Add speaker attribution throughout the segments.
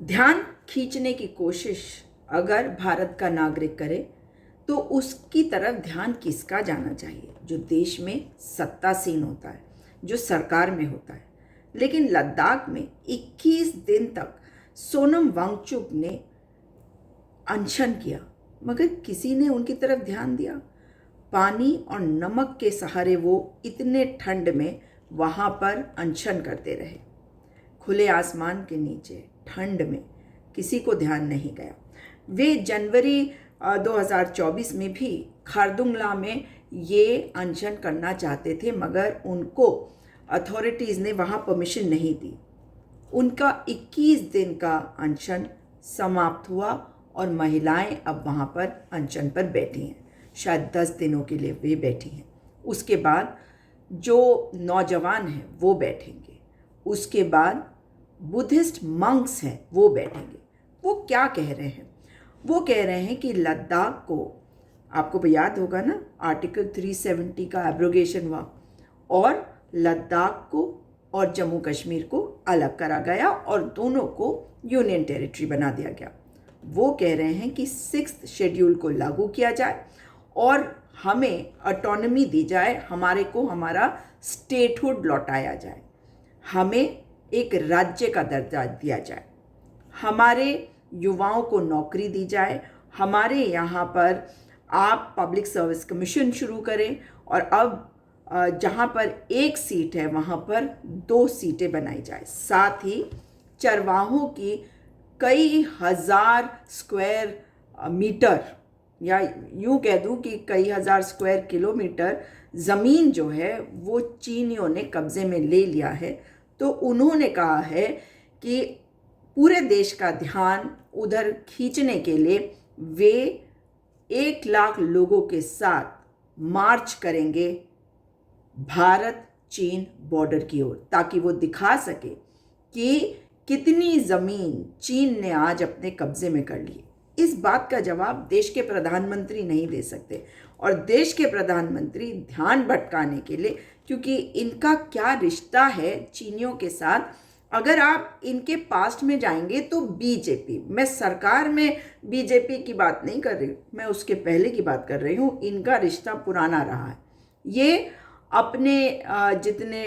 Speaker 1: ध्यान खींचने की कोशिश अगर भारत का नागरिक करे तो उसकी तरफ ध्यान किसका जाना चाहिए? जो देश में सत्तासीन होता है, जो सरकार में होता है। लेकिन लद्दाख में 21 दिन तक सोनम वांगचुक ने अनशन किया, मगर किसी ने उनकी तरफ ध्यान दिया? पानी और नमक के सहारे वो इतने ठंड में वहाँ पर अनशन करते रहे, खुले आसमान के नीचे ठंड में। किसी को ध्यान नहीं गया। वे जनवरी 2024 में भी खारदुंगला में ये अनशन करना चाहते थे, मगर उनको अथॉरिटीज़ ने वहाँ परमिशन नहीं दी। उनका 21 दिन का अनशन समाप्त हुआ और महिलाएं अब वहाँ पर अनशन पर बैठी हैं। शायद 10 दिनों के लिए वे बैठी हैं। उसके बाद जो नौजवान हैं वो बैठेंगे। उसके बाद बुद्धिस्ट मंक्स हैं वो बैठेंगे। वो क्या कह रहे हैं? वो कह रहे हैं कि लद्दाख को, आपको याद होगा ना, आर्टिकल 370 का एब्रोगेशन हुआ और लद्दाख को और जम्मू कश्मीर को अलग करा गया और दोनों को यूनियन टेरिटरी बना दिया गया। वो कह रहे हैं कि 6th शेड्यूल को लागू किया जाए और हमें ऑटोनॉमी दी जाए, हमारे को हमारा स्टेटहुड लौटाया जाए, हमें एक राज्य का दर्जा दिया जाए, हमारे युवाओं को नौकरी दी जाए, हमारे यहाँ पर आप पब्लिक सर्विस कमीशन शुरू करें और अब जहाँ पर 1 सीट है वहाँ पर 2 सीटें बनाई जाए। साथ ही चरवाहों की कई हज़ार स्क्वायर मीटर, या यूँ कह दूँ कि कई हज़ार स्क्वायर किलोमीटर ज़मीन जो है वो चीनियों ने कब्ज़े में ले लिया है। तो उन्होंने कहा है कि पूरे देश का ध्यान उधर खींचने के लिए वे 1 लाख लोगों के साथ मार्च करेंगे भारत चीन बॉर्डर की ओर, ताकि वो दिखा सके कि कितनी ज़मीन चीन ने आज अपने कब्जे में कर ली। इस बात का जवाब देश के प्रधानमंत्री नहीं दे सकते, और देश के प्रधानमंत्री ध्यान भटकाने के लिए, क्योंकि इनका क्या रिश्ता है चीनियों के साथ, अगर आप इनके पास्ट में जाएंगे तो बीजेपी, मैं सरकार में बीजेपी की बात नहीं कर रही हूँ, मैं उसके पहले की बात कर रही हूँ। इनका रिश्ता पुराना रहा है। ये अपने जितने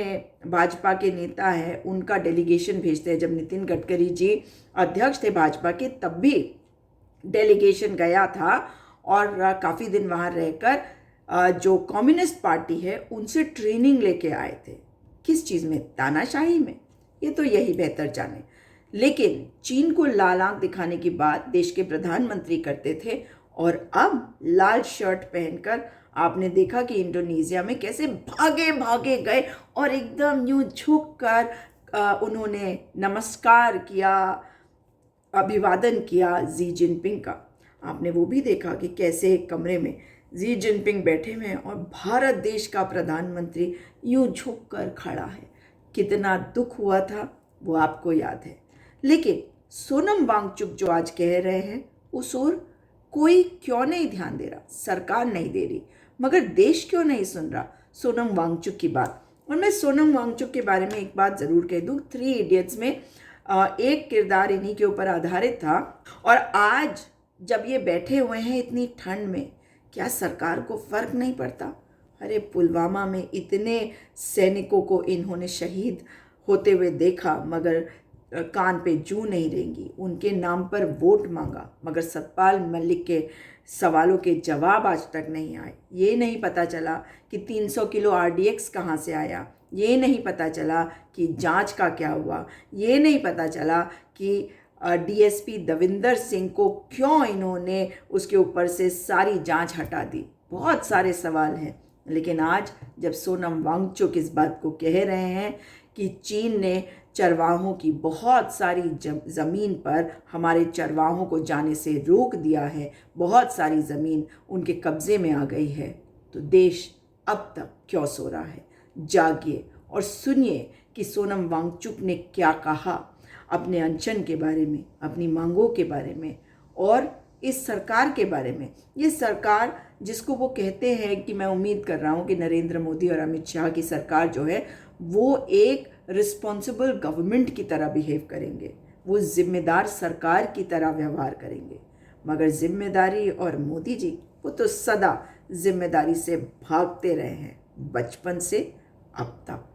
Speaker 1: भाजपा के नेता हैं उनका डेलीगेशन भेजते हैं। जब नितिन गडकरी जी अध्यक्ष थे भाजपा के, तब भी डेलीगेशन गया था और काफ़ी दिन वहाँ रहकर जो कम्युनिस्ट पार्टी है उनसे ट्रेनिंग लेके आए थे। किस चीज़ में? तानाशाही में। ये तो यही बेहतर जाने। लेकिन चीन को लाल आंख दिखाने की बात देश के प्रधानमंत्री करते थे, और अब लाल शर्ट पहनकर आपने देखा कि इंडोनेशिया में कैसे भागे भागे गए और एकदम यूं झुक कर उन्होंने नमस्कार किया, अभिवादन किया जी जिनपिंग का। आपने वो भी देखा कि कैसे एक कमरे में जी जिनपिंग बैठे हुए हैं और भारत देश का प्रधानमंत्री यूं झुक कर खड़ा है। कितना दुख हुआ था वो आपको याद है। लेकिन सोनम वांगचुक जो आज कह रहे हैं उस ओर कोई क्यों नहीं ध्यान दे रहा? सरकार नहीं दे रही, मगर देश क्यों नहीं सुन रहा सोनम वांगचुक की बात? और मैं सोनम वांगचुक के बारे में एक बात ज़रूर कह दूँ, 3 इडियट्स में एक किरदार इन्हीं के ऊपर आधारित था। और आज जब ये बैठे हुए हैं इतनी ठंड में, क्या सरकार को फ़र्क नहीं पड़ता? अरे पुलवामा में इतने सैनिकों को इन्होंने शहीद होते हुए देखा, मगर कान पे जूं नहीं रेंगी। उनके नाम पर वोट मांगा, मगर सतपाल मलिक के सवालों के जवाब आज तक नहीं आए। ये नहीं पता चला कि 300 किलो RDX कहाँ से आया। ये नहीं पता चला कि जांच का क्या हुआ। ये नहीं पता चला कि DSP दविंदर सिंह को क्यों इन्होंने उसके ऊपर से सारी जांच हटा दी। बहुत सारे सवाल हैं। लेकिन आज जब सोनम वांगचुक इस बात को कह रहे हैं कि चीन ने चरवाहों की बहुत सारी ज़मीन पर हमारे चरवाहों को जाने से रोक दिया है, बहुत सारी ज़मीन उनके कब्ज़े में आ गई है, तो देश अब तक क्यों सो रहा है? जागिए और सुनिए कि सोनम वांगचुक ने क्या कहा अपने अनशन के बारे में, अपनी मांगों के बारे में और इस सरकार के बारे में। ये सरकार जिसको वो कहते हैं कि मैं उम्मीद कर रहा हूँ कि नरेंद्र मोदी और अमित शाह की सरकार जो है वो एक रिस्पॉन्सिबल गवर्नमेंट की तरह बिहेव करेंगे। वो जिम्मेदार सरकार की तरह व्यवहार करेंगे। मगर जिम्मेदारी और मोदी जी, वो तो सदा जिम्मेदारी से भागते रहे हैं, बचपन से अब तक।